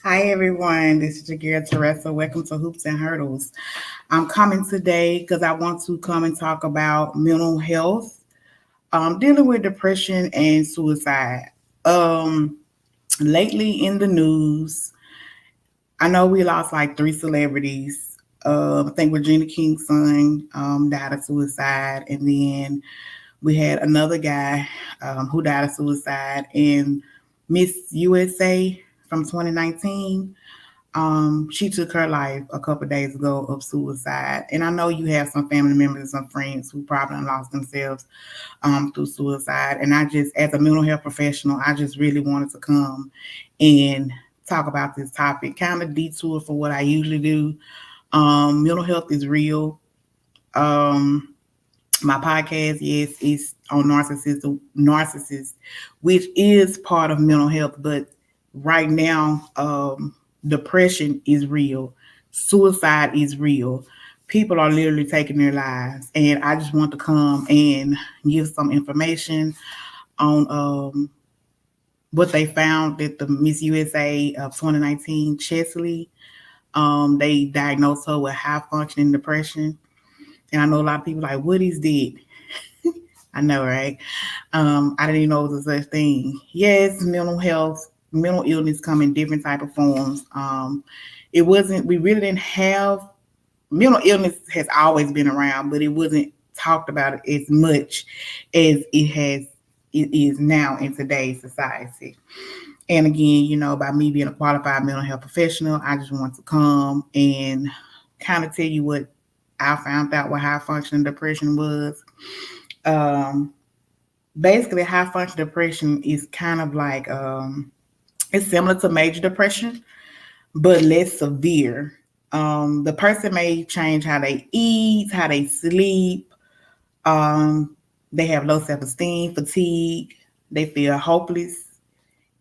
Hi everyone, this is your girl Teresa. Welcome to Hoops and Hurdles. I'm coming today because I want to come and talk about mental health, dealing with depression and suicide. Um, Lately in the news, I know we lost like three celebrities. I think Regina King's son died of suicide, and then we had another guy who died of suicide, and Miss USA from 2019. She took her life a couple of days ago of suicide. And I know you have some family members and some friends who probably lost themselves through suicide. And I just, as a mental health professional, I just really wanted to come and talk about this topic, kind of detour for what I usually do. Mental health is real. Um, my podcast, yes, is on narcissist, which is part of mental health, but right now, depression is real, suicide is real. People are literally taking their lives, and I just want to come and give some information on what they found that the Miss USA of 2019, Chesley, they diagnosed her with high functioning depression. And I know a lot of people like, what is that? I know, right? I didn't even know it was a such thing. Yes, mental illness come in different type of forms. It wasn't. We really didn't have mental illness has always been around, but it wasn't talked about as much as it is now in today's society. And again, by me being a qualified mental health professional, I just want to come and kind of tell you what I found out what high functioning depression was. Um, Basically, high functioning depression is kind of like it's similar to major depression, but less severe. The person may change how they eat, how they sleep. Um, they have low self esteem, fatigue. They feel hopeless,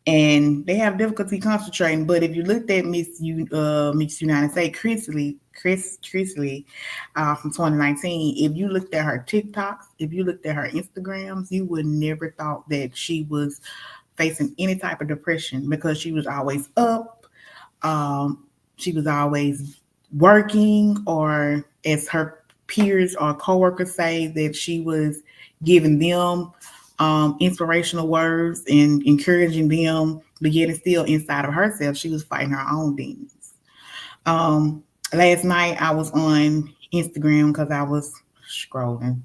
and they have difficulty concentrating. But if you looked at Miss United States, Chrisley from 2019, if you looked at her TikToks, if you looked at her Instagrams, you would never thought that she was facing any type of depression because she was always up. Um, she was always working, or as her peers or coworkers say, that she was giving them inspirational words and encouraging them, but yet and still inside of herself, she was fighting her own demons. Um, Last night I was on Instagram because I was scrolling,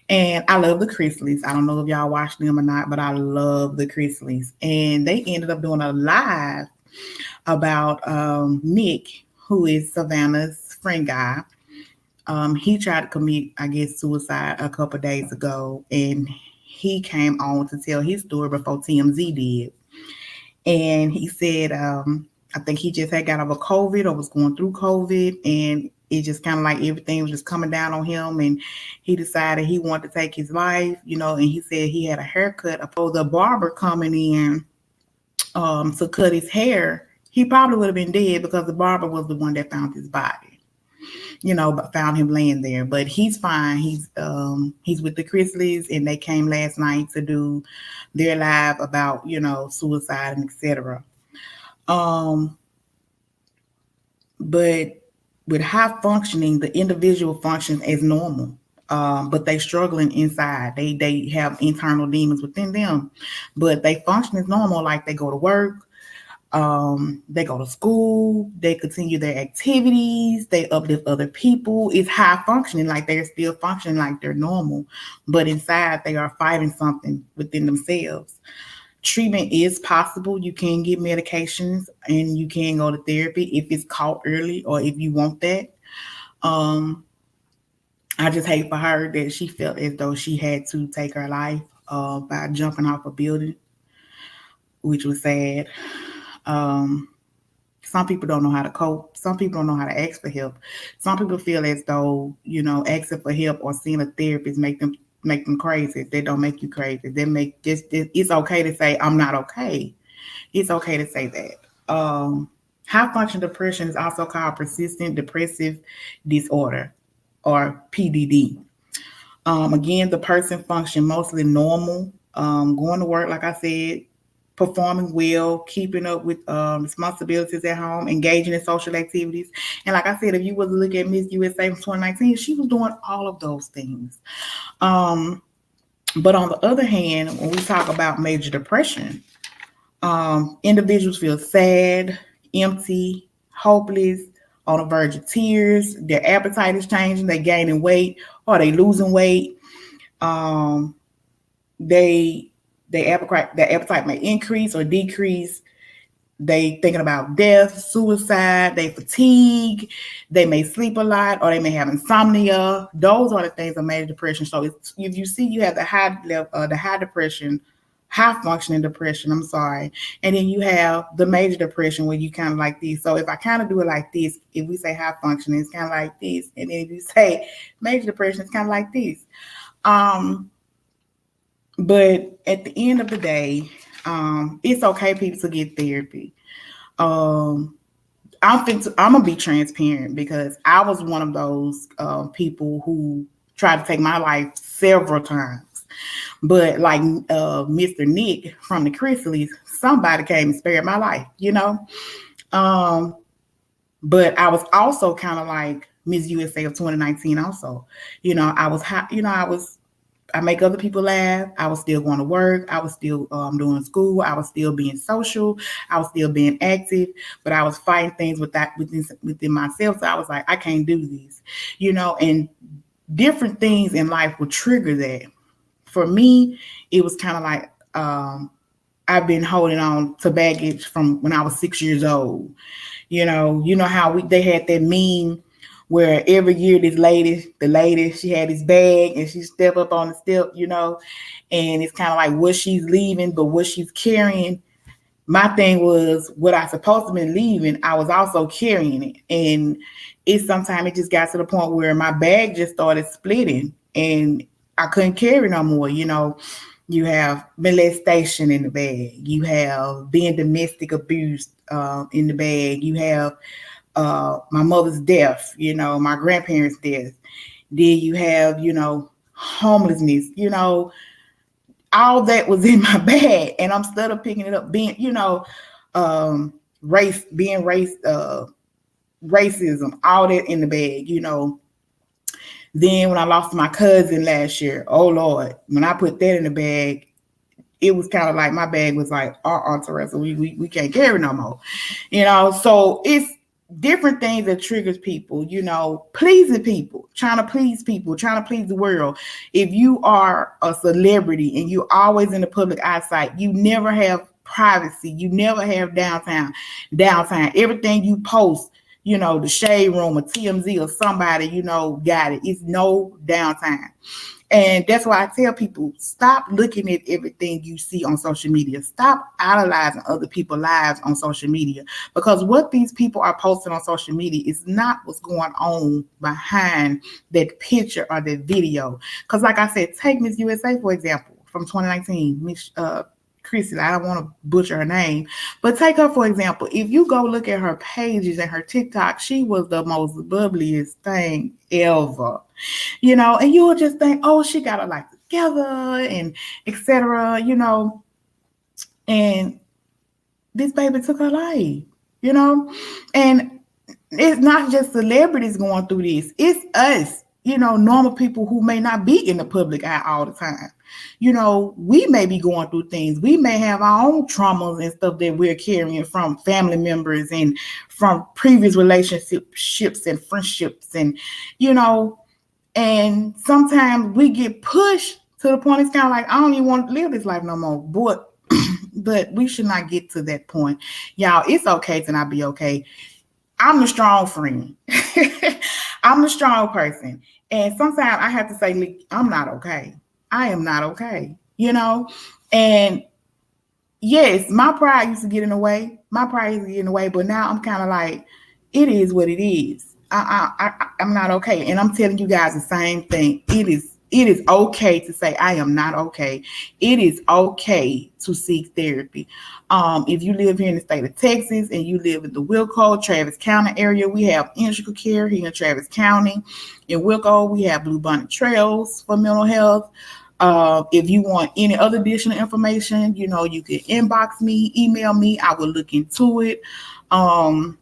and I love the Chrisleys. I don't know if y'all watch them or not, but I love the Chrisleys, and they ended up doing a live about Nick, who is Savannah's friend guy. He tried to commit, I guess, suicide a couple days ago, and he came on to tell his story before TMZ did. And he said, I think he just had got over COVID or was going through COVID, and it just kind of like everything was just coming down on him, and he decided he wanted to take his life, and he said he had a haircut. The barber coming in to cut his hair, he probably would have been dead because the barber was the one that found his body, but found him laying there. But he's fine. He's with the Chrisleys, and they came last night to do their live about suicide and etc. Um, but with high functioning, the individual functions as normal. But they struggling inside. They have internal demons within them, but they function as normal. Like they go to work, they go to school, they continue their activities, they uplift other people. It's high functioning, like they're still functioning like they're normal, but inside they are fighting something within themselves. Treatment is possible. You can get medications and you can go to therapy if it's caught early or if you want that. Um, I just hate for her that she felt as though she had to take her life by jumping off a building, which was sad. Um, some people don't know how to cope. Some people don't know how to ask for help. Some people feel as though asking for help or seeing a therapist make them crazy. They don't make you crazy. They make this. It's okay to say I'm not okay. It's okay to say that. High function depression is also called persistent depressive disorder, or PDD. Again, the person function mostly normal, going to work, like I said, performing well, keeping up with responsibilities at home, engaging in social activities. And like I said, if you was to look at Miss USA from 2019, she was doing all of those things. Um, but on the other hand, when we talk about major depression, individuals feel sad, empty, hopeless, on the verge of tears. Their appetite is changing. They gaining weight or they losing weight. Um, they their appetite may increase or decrease. They thinking about death, suicide, they fatigue, they may sleep a lot, or they may have insomnia. Those are the things of major depression. So if you see you have the high level, the high depression, high functioning depression, I'm sorry, and then you have the major depression where you kind of like this. So if I kind of do it like this, if we say high functioning, it's kind of like this, and then if you say major depression, it's kind of like this. Um, but at the end of the day, it's okay, people, to get therapy. Um, I'm gonna be transparent because I was one of those people who tried to take my life several times. But like Mr. Nick from the Chrysaleys, somebody came and spared my life, you know. Um, but I was also kind of like Miss USA of 2019. Also, I make other people laugh. I was still going to work. I was still doing school. I was still being social. I was still being active, but I was fighting things within myself. So I was like, I can't do this, and different things in life would trigger that. For me, it was kind of like I've been holding on to baggage from when I was 6 years old. You know how they had that meme where every year the lady, she had this bag and she step up on the step, and it's kind of like what she's leaving, but what she's carrying. My thing was what I supposed to be leaving, I was also carrying it. And sometimes it just got to the point where my bag just started splitting and I couldn't carry no more. You have molestation in the bag. You have being domestic abuse in the bag. You have my mother's death, my grandparents' death. Then you have, homelessness, all that was in my bag. And I'm still picking it up, being, racism, all that in the bag, Then when I lost my cousin last year, oh Lord, when I put that in the bag, it was kind of like my bag was like, Teresa, we can't carry no more. So it's different things that triggers people, pleasing people, trying to please people, trying to please the world. If you are a celebrity and you're always in the public eyesight, you never have privacy, you never have downtime. Everything you post, the Shade Room or TMZ or somebody, got it. It's no downtime. And that's why I tell people, stop looking at everything you see on social media. Stop idolizing other people's lives on social media, because what these people are posting on social media is not what's going on behind that picture or that video. Because like I said, take Miss USA, for example, from 2019, Miss Chrissy, I don't want to butcher her name, but take her, for example. If you go look at her pages and her TikTok, she was the most bubbliest thing ever. And you'll just think, oh, she got her life together and etc. And this baby took her life, and it's not just celebrities going through this, it's us, normal people who may not be in the public eye all the time. We may be going through things. We may have our own traumas and stuff that we're carrying from family members and from previous relationships and friendships, and and sometimes we get pushed to the point it's kind of like, I don't even want to live this life no more. But we should not get to that point. Y'all, it's okay to not be okay. I'm the strong friend. I'm the strong person. And sometimes I have to say, I'm not okay. I am not okay. And yes, my pride used to get in the way. But now I'm kind of like, it is what it is. I'm not okay. And I'm telling you guys the same thing. It is okay to say I am not okay. It is okay to seek therapy. If you live here in the state of Texas and you live in the Wilco, Travis County area, we have Integral Care here in Travis County. In Wilco, we have Blue Bonnet Trails for mental health. If you want any other additional information, you can inbox me, email me. I will look into it. Um,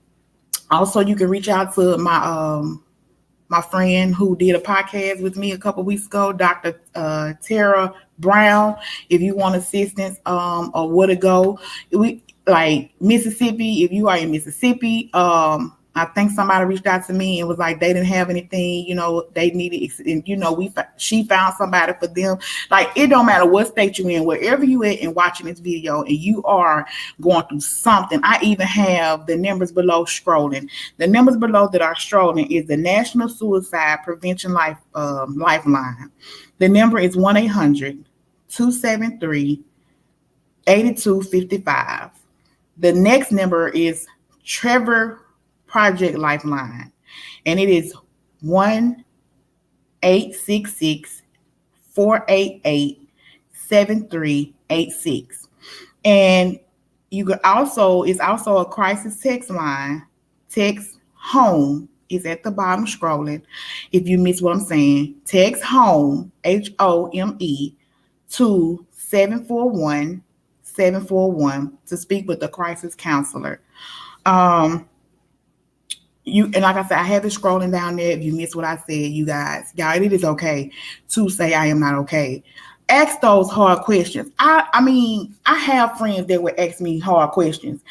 Also, you can reach out to my friend who did a podcast with me a couple weeks ago, Dr. Tara Brown. If you want assistance or where to go, we like Mississippi. If you are in Mississippi, I think somebody reached out to me and was like they didn't have anything, they needed, and she found somebody for them. Like it don't matter what state you in, wherever you at and watching this video, and you are going through something. I even have the numbers below scrolling. The numbers below that are scrolling is the National Suicide Prevention Lifeline. The number is 1-800-273-8255. The next number is Trevor Project Lifeline, and it is 1-866-488-7386. And you could it's also a crisis text line. Text home is at the bottom scrolling. If you miss what I'm saying, text home, HOME, to 741-741 to speak with a crisis counselor. And like I said, I have it scrolling down there. If you miss what I said, y'all, it is okay to say I am not okay. Ask those hard questions. I mean, I have friends that would ask me hard questions,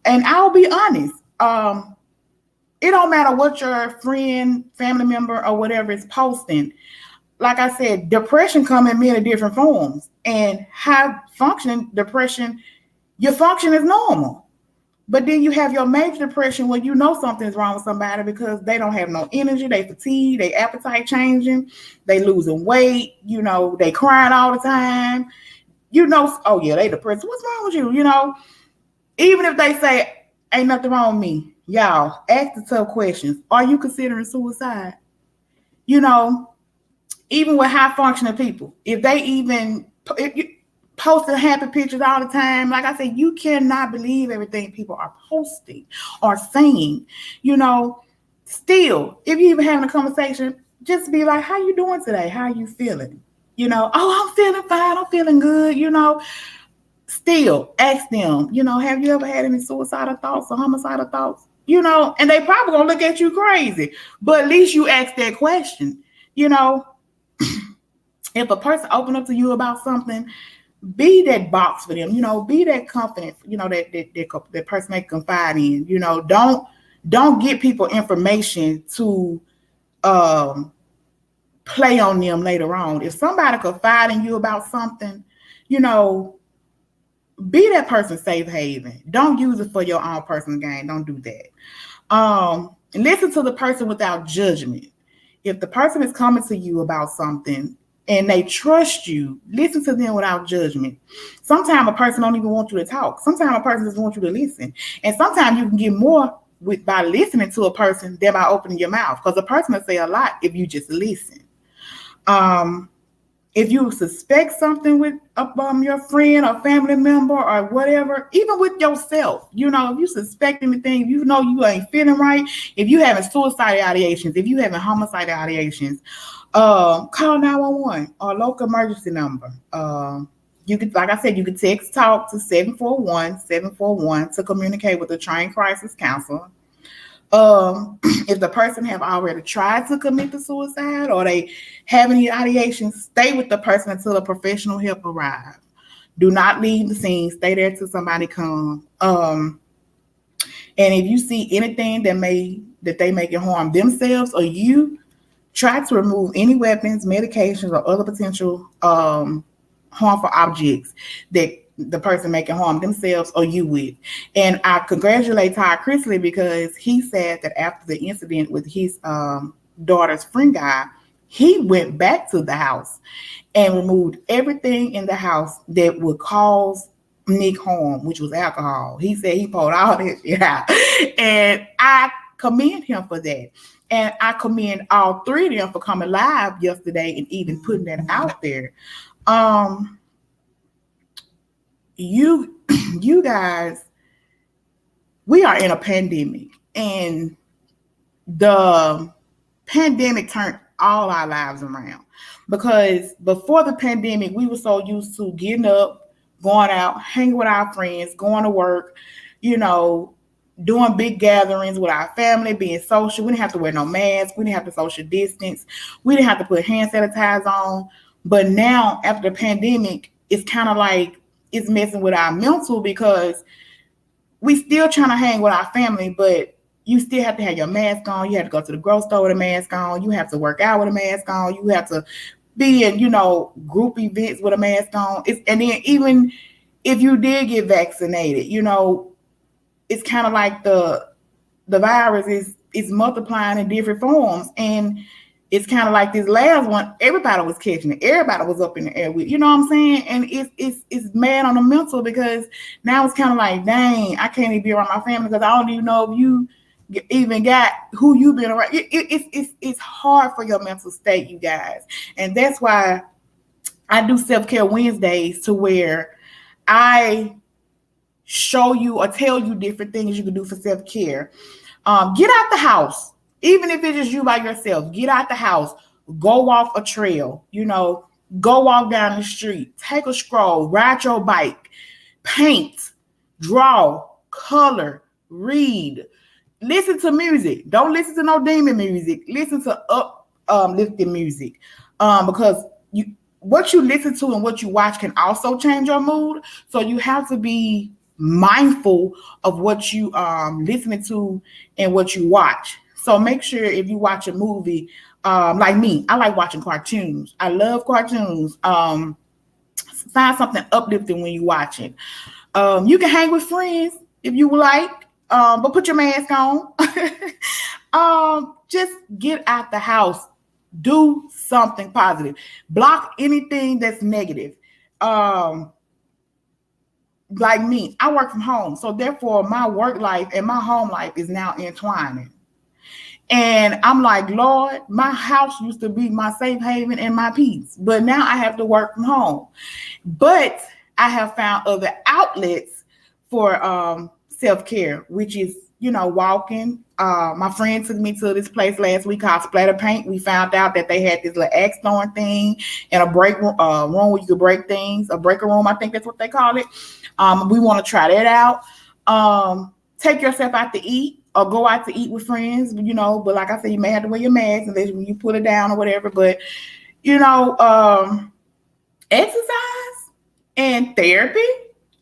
and I'll be honest. It don't matter what your friend, family member, or whatever is posting. Like I said, depression comes in many different forms, and high functioning depression, your function is normal. But then you have your major depression when you know something's wrong with somebody because they don't have no energy, they fatigue, they appetite changing, they losing weight, they crying all the time. Oh yeah, they depressed. What's wrong with you? Even if they say ain't nothing wrong with me, y'all ask the tough questions. Are you considering suicide? Even with high functioning people, if you posting happy pictures all the time. Like I said, you cannot believe everything people are posting or saying. Still, if you even having a conversation, just be like, how you doing today? How are you feeling? Oh, I'm feeling fine. I'm feeling good. Still ask them, have you ever had any suicidal thoughts or homicidal thoughts? And they probably gonna look at you crazy, but at least you ask that question. If a person open up to you about something, be that box for them, be that confident, that person they confide in. Don't get people information to play on them later on. If somebody confide in you about something, be that person's safe haven. Don't use it for your own personal gain. Don't do that. Listen to the person without judgment. If the person is coming to you about something and they trust you, listen to them without judgment. Sometimes a person don't even want you to talk. Sometimes a person just wants you to listen. And sometimes you can get more by listening to a person than by opening your mouth, because a person will say a lot if you just listen. If you suspect something with your friend or family member or whatever, even with yourself, if you suspect anything, if you know you ain't feeling right, if you having suicidal ideations, if you having homicidal ideations, call 911 or local emergency number. You could, like I said, you could text talk to 741-741 to communicate with a trained crisis counselor. If the person have already tried to commit the suicide or they have any ideations, stay with the person until a professional help arrives. Do not leave the scene. Stay there till somebody come. And if you see anything that they make it harm themselves or you, try to remove any weapons, medications, or other potential harmful objects that the person making harm themselves or you with. And I congratulate Todd Chrisley because he said that after the incident with his daughter's friend guy, he went back to the house and removed everything in the house that would cause Nick harm, which was alcohol. He said he pulled all that shit out. And I commend him for that. And I commend all three of them for coming live yesterday and even putting that out there. You guys, we are in a pandemic, and the pandemic turned all our lives around. Because before the pandemic, we were so used to getting up, going out, hanging with our friends, going to work, you know, doing big gatherings with our family, being social. We didn't have to wear no mask. We didn't have to social distance. We didn't have to put hand sanitizer on. But now, after the pandemic, it's kind of like it's messing with our mental because we still trying to hang with our family, but you still have to have your mask on. You have to go to the grocery store with a mask on. You have to work out with a mask on. You have to be in, group events with a mask on. And then even if you did get vaccinated, it's kind of like the virus is multiplying in different forms. And it's kind of like this last one, everybody was catching it. Everybody was up in the air with, you know what I'm saying? And it's mad on the mental because now it's kind of like, dang, I can't even be around my family because I don't even know if you even got who you've been around. It's hard for your mental state, you guys. And that's why I do self-care Wednesdays, to where I show you or tell you different things you can do for self-care. Get out the house. Even if it's just you by yourself, get out the house, go walk a trail, go walk down the street, take a stroll, ride your bike, paint, draw, color, read, listen to music. Don't listen to no demon music. Listen to uplifting music, because what you listen to and what you watch can also change your mood. So you have to be mindful of what you listening to and what you watch. So make sure if you watch a movie, like me, I like watching cartoons. I love cartoons. Find something uplifting when you watch it. You can hang with friends if you like, but put your mask on. Just get out the house. Do something positive. Block anything that's negative. Like me, I work from home. So therefore, my work life and my home life is now entwining. And I'm like, Lord, my house used to be my safe haven and my peace, but now I have to work from home. But I have found other outlets for self-care, which is, walking. My friend took me to this place last week called Splatter Paint. We found out that they had this little axe throwing thing and a break room where you could break things, a breaker room, I think that's what they call it. We want to try that out. Take yourself out to eat. Or go out to eat with friends, but like I said, you may have to wear your mask unless when you put it down or whatever. But, exercise and therapy.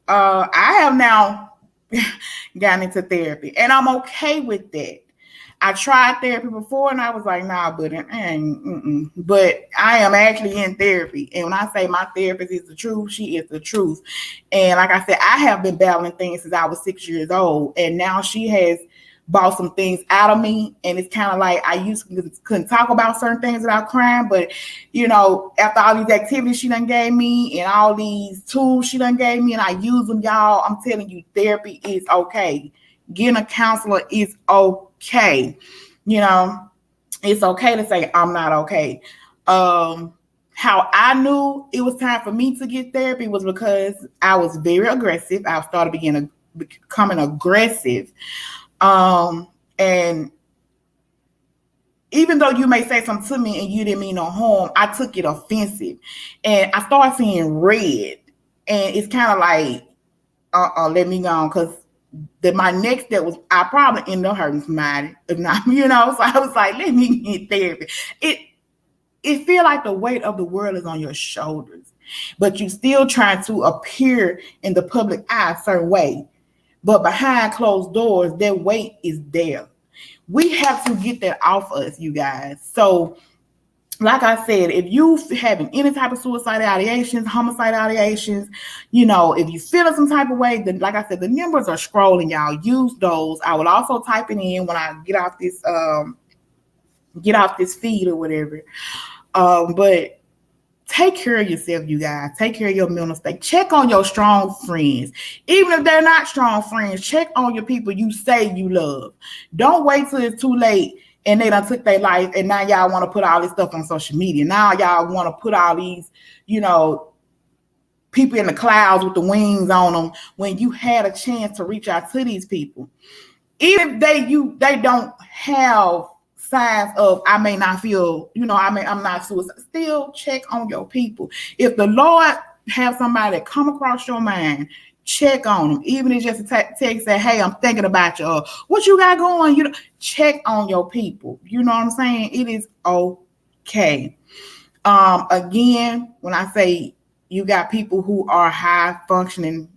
I have now gotten into therapy, and I'm okay with that. I tried therapy before, and I was like, nah, but I am actually in therapy. And when I say my therapist is the truth, she is the truth. And like I said, I have been battling things since I was 6 years old, and now she has bought some things out of me. And it's kind of like I couldn't talk about certain things without crying, but after all these activities she done gave me and all these tools she done gave me and I use them, y'all, I'm telling you, therapy is okay. Getting a counselor is okay. It's okay to say I'm not okay. How I knew it was time for me to get therapy was because I was very aggressive. I started becoming aggressive. And even though you may say something to me and you didn't mean no harm, I took it offensive, and I started seeing red, and it's kind of like, let me go, because my next step was I probably ended up hurting somebody, if not, so I was like, let me get therapy. It feel like the weight of the world is on your shoulders, but you still trying to appear in the public eye a certain way. But behind closed doors, that weight is there. We have to get that off us, you guys. So, like I said, if you having any type of suicidal ideations, homicidal ideations, if you feeling some type of way, then like I said, the numbers are scrolling, y'all. Use those. I will also type it in when I get off this feed or whatever. But take care of yourself, you guys. Take care of your mental state. Check on your strong friends. Even if they're not strong friends, check on your people you say you love. Don't wait till it's too late and they done took their life and now y'all want to put all this stuff on social media. Now y'all want to put all these, people in the clouds with the wings on them when you had a chance to reach out to these people. Even if they don't have sides of I may not feel, I'm not suicidal. Still check on your people. If the Lord have somebody that come across your mind, check on them. Even if it's just a text that, hey, I'm thinking about you, or what you got going, check on your people. You know what I'm saying? It is okay. Again, when I say you got people who are high functioning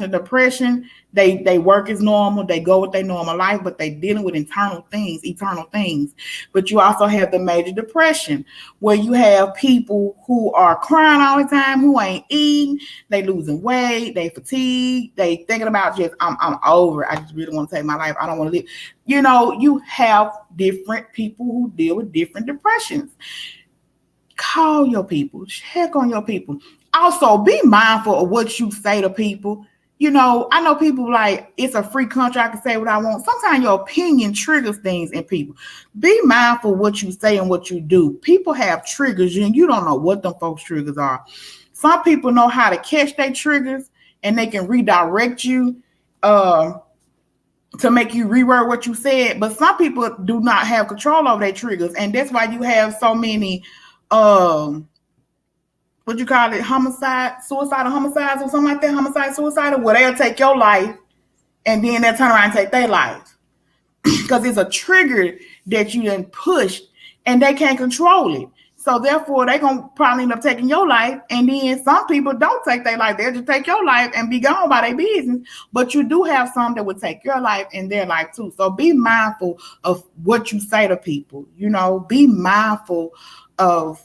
depression, they work as normal, they go with their normal life, but they dealing with eternal things. But you also have the major depression, where you have people who are crying all the time, who ain't eating, they losing weight, they fatigued, they thinking about just I'm over, I just really want to take my life, I don't want to live. You have different people who deal with different depressions. Call your people, check on your people. Also, be mindful of what you say to people. I know people like it's a free country, I can say what I want. Sometimes your opinion triggers things in people. Be mindful what you say and what you do. People have triggers, and you don't know what them folks' triggers are. Some people know how to catch their triggers, and they can redirect you to make you reword what you said. But some people do not have control over their triggers, and that's why you have so many what you call it, suicidal homicides or something like that, suicide, where they'll take your life and then they'll turn around and take their life. Because it's a trigger that you done pushed and they can't control it. So therefore, they're going to probably end up taking your life. And then some people don't take their life. They'll just take your life and be gone by their business. But you do have some that would take your life and their life too. So be mindful of what you say to people. Be mindful of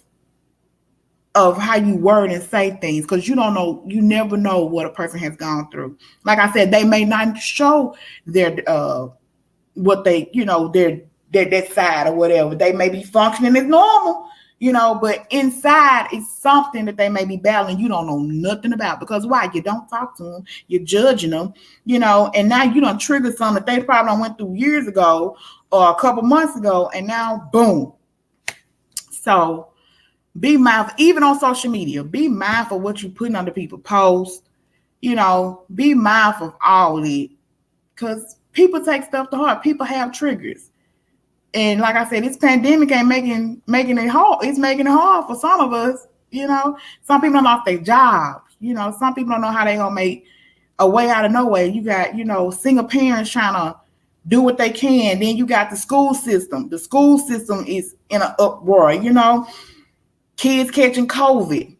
how you word and say things, because you never know what a person has gone through. Like I said, they may not show their what they their that side or whatever. They may be functioning as normal, but inside it's something that they may be battling you don't know nothing about. Because why? You don't talk to them, you're judging them, and now you don't trigger something that they probably went through years ago or a couple months ago, and now boom. So be mindful, even on social media. Be mindful of what you're putting under people's posts. Be mindful of all of it, because people take stuff to heart. People have triggers, and like I said, this pandemic ain't making it hard. It's making it hard for some of us. Some people lost their jobs. Some people don't know how they gonna make a way out of no way. You got single parents trying to do what they can. Then you got the school system. The school system is in an uproar. Kids catching COVID.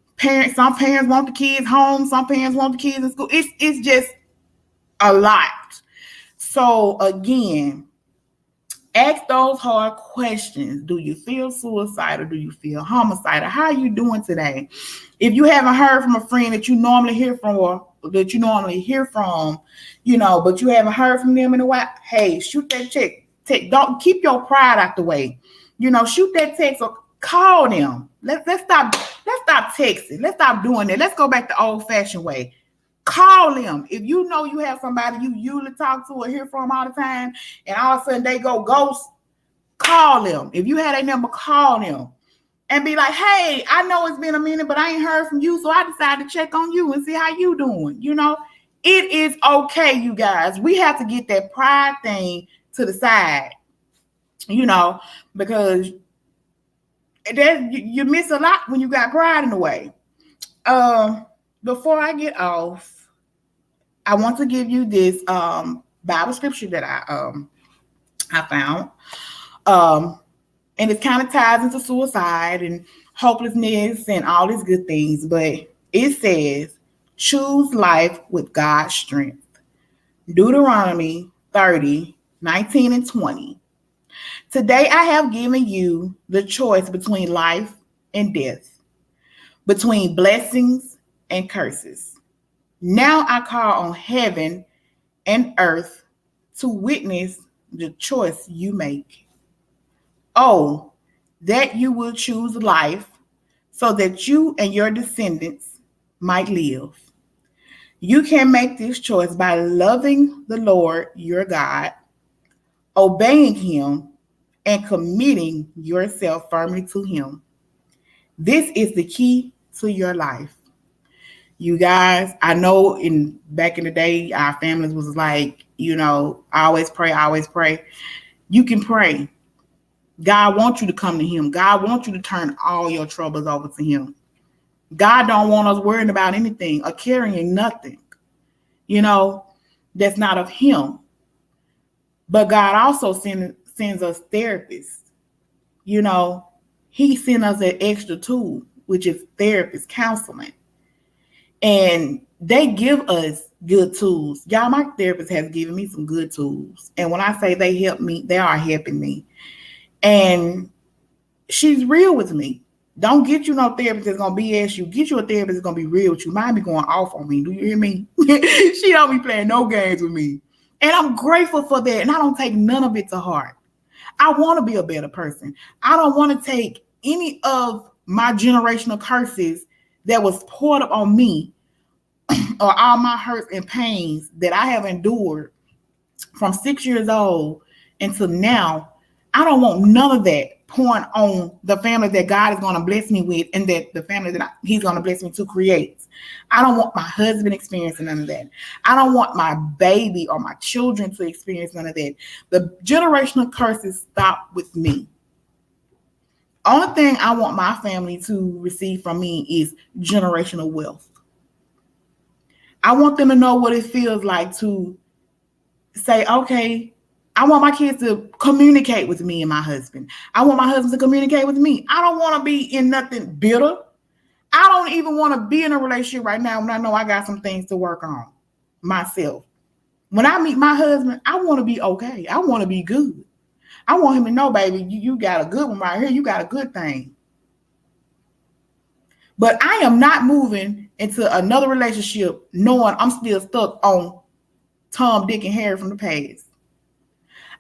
Some parents want the kids home. Some parents want the kids in school. It's just a lot. So again, ask those hard questions. Do you feel suicidal? Do you feel homicidal? How are you doing today? If you haven't heard from a friend that you normally hear from, but you haven't heard from them in a while, hey, shoot that text. Don't keep your pride out the way. Shoot that text or call them. Let's stop texting. Let's stop doing that. Let's go back the old-fashioned way. Call them. If you know you have somebody you usually talk to or hear from all the time, and all of a sudden they go ghost, call them. If you had a number, call them and be like, hey, I know it's been a minute, but I ain't heard from you, so I decided to check on you and see how you doing. It is okay, you guys. We have to get that pride thing to the side, because you miss a lot when you got pride in the way. Before I get off, I want to give you this Bible scripture that I found. And it kind of ties into suicide and hopelessness and all these good things. But it says, choose life with God's strength. Deuteronomy 30:19 and 20. Today I have given you the choice between life and death, between blessings and curses. Now I call on heaven and earth to witness the choice you make. Oh, that you will choose life so that you and your descendants might live. You can make this choice by loving the Lord your God, obeying him, and committing yourself firmly to him. This is the key to your life. You guys, I know back in the day, our families was like, I always pray. You can pray. God wants you to come to him. God wants you to turn all your troubles over to him. God don't want us worrying about anything or carrying nothing, that's not of him. But God also sends us therapists. He sent us an extra tool, which is therapist counseling. And they give us good tools. Y'all, my therapist has given me some good tools. And when I say they help me, they are helping me. And she's real with me. Don't get you no therapist that's going to BS you. Get you a therapist that's going to be real with you. Mine be going off on me. Do you hear me? She don't be playing no games with me. And I'm grateful for that. And I don't take none of it to heart. I want to be a better person. I don't want to take any of my generational curses that was poured up on me or all my hurts and pains that I have endured from 6 years old until now. I don't want none of that pouring on the family that God is going to bless me with and that the family that he's going to bless me to create. I don't want my husband experiencing none of that. I don't want my baby or my children to experience none of that. The generational curses stop with me. Only thing I want my family to receive from me is generational wealth. I want them to know what it feels like to say, okay, I want my kids to communicate with me and my husband. I want my husband to communicate with me. I don't want to be in nothing bitter. I don't even want to be in a relationship right now when I know I got some things to work on myself. When I meet my husband, I want to be okay. I want to be good. I want him to know, baby, you got a good one right here. You got a good thing. But I am not moving into another relationship knowing I'm still stuck on Tom, Dick, and Harry from the past.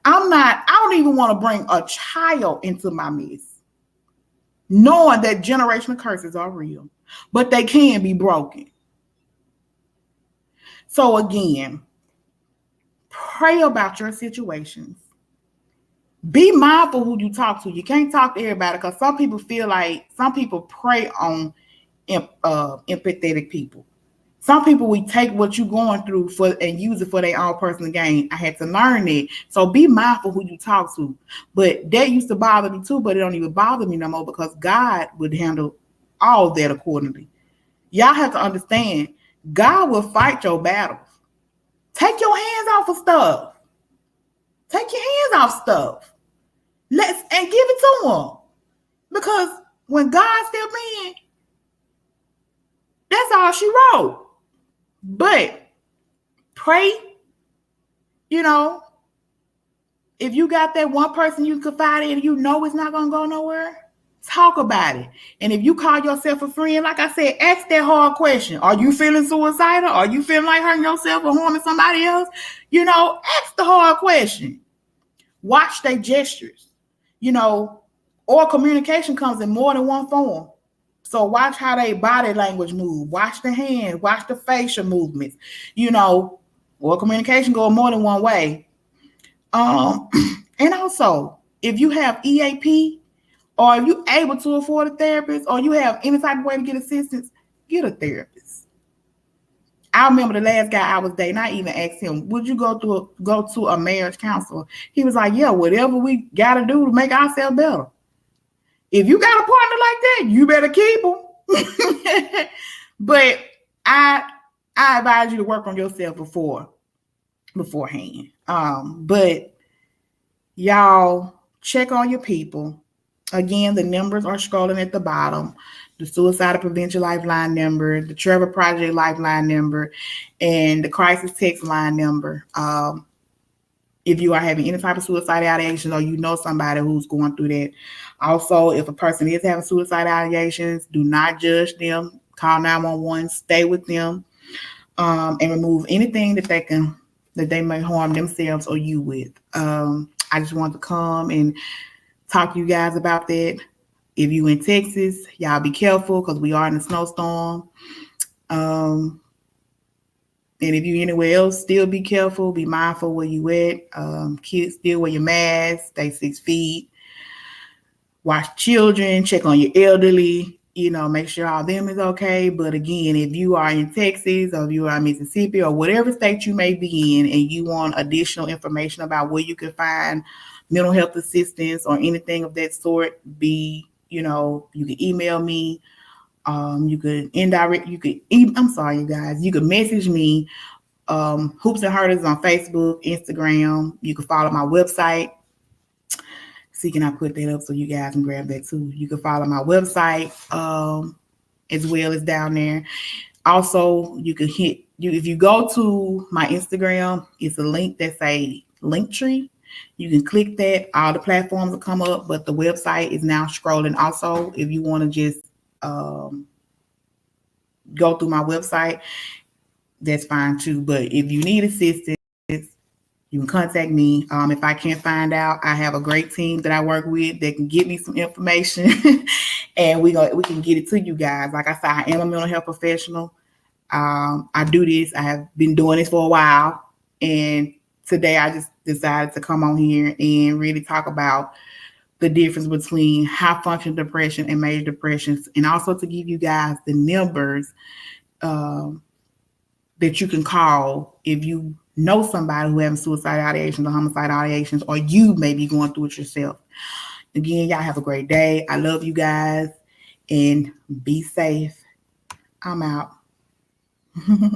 I don't even want to bring a child into my mess, knowing that generational curses are real, but they can be broken. So again, pray about your situations. Be mindful who you talk to. You can't talk to everybody because some people feel like some people prey on empathetic people. Some people, we take what you're going through and use it for their own personal gain. I had to learn that. So be mindful who you talk to. But that used to bother me too, but it don't even bother me no more because God would handle all that accordingly. Y'all have to understand, God will fight your battles. Take your hands off of stuff. Take your hands off stuff. And give it to him. Because when God stepped in, that's all she wrote. But pray, if you got that one person you confide in, it's not going to go nowhere, talk about it. And if you call yourself a friend, like I said, ask that hard question. Are you feeling suicidal? Are you feeling like hurting yourself or harming somebody else? Ask the hard question. Watch their gestures, or communication comes in more than one form. So watch how they body language move. Watch the hands. Watch the facial movements. Or communication go more than one way. And also, if you have EAP, or if you're able to afford a therapist, or you have any type of way to get assistance, get a therapist. I remember the last guy I was dating, I even asked him, would you go to a marriage counselor? He was like, yeah, whatever we got to do to make ourselves better. If you got a partner like that, you better keep them. But I advise you to work on yourself beforehand. But y'all check on your people. Again, the numbers are scrolling at the bottom. The Suicide Prevention Lifeline number, the Trevor Project Lifeline number, and the Crisis Text Line number. If you are having any type of suicidal ideations or you know somebody who's going through that. Also, if a person is having suicidal ideations, do not judge them. Call 911, stay with them, and remove anything that they may harm themselves or you with. I just want to come and talk to you guys about that. If you in Texas, y'all be careful because we are in a snowstorm. And if you anywhere else, still be careful. Be mindful where you at. Kids, still wear your mask. Stay 6 feet. Watch children. Check on your elderly. make sure all them is okay. But again, if you are in Texas or if you are in Mississippi or whatever state you may be in and you want additional information about where you can find mental health assistance or anything of that sort, you can email me. You could indirect, you could, I'm sorry, you guys, you could message me. Hoops and Hurdles on Facebook, Instagram. You can follow my website. See, can I put that up so you guys can grab that too? You can follow my website as well as down there. Also, you can hit you if you go to my Instagram. It's a link that's a link tree. You can click that. All the platforms will come up, but the website is now scrolling. Also, if you want to just um, go through my website, that's fine too. But if you need assistance, you can contact me. If I can't find out, I have a great team that I work with that can get me some information, and we can get it to you guys. Like I said, I am a mental health professional. I do this. I have been doing this for a while, and today I just decided to come on here and really talk about the difference between high function depression and major depressions, and also to give you guys the numbers um, that you can call if you know somebody who having suicidal ideations or homicidal ideations, or you may be going through it yourself. Again, y'all have a great day. I love you guys and be safe. I'm out.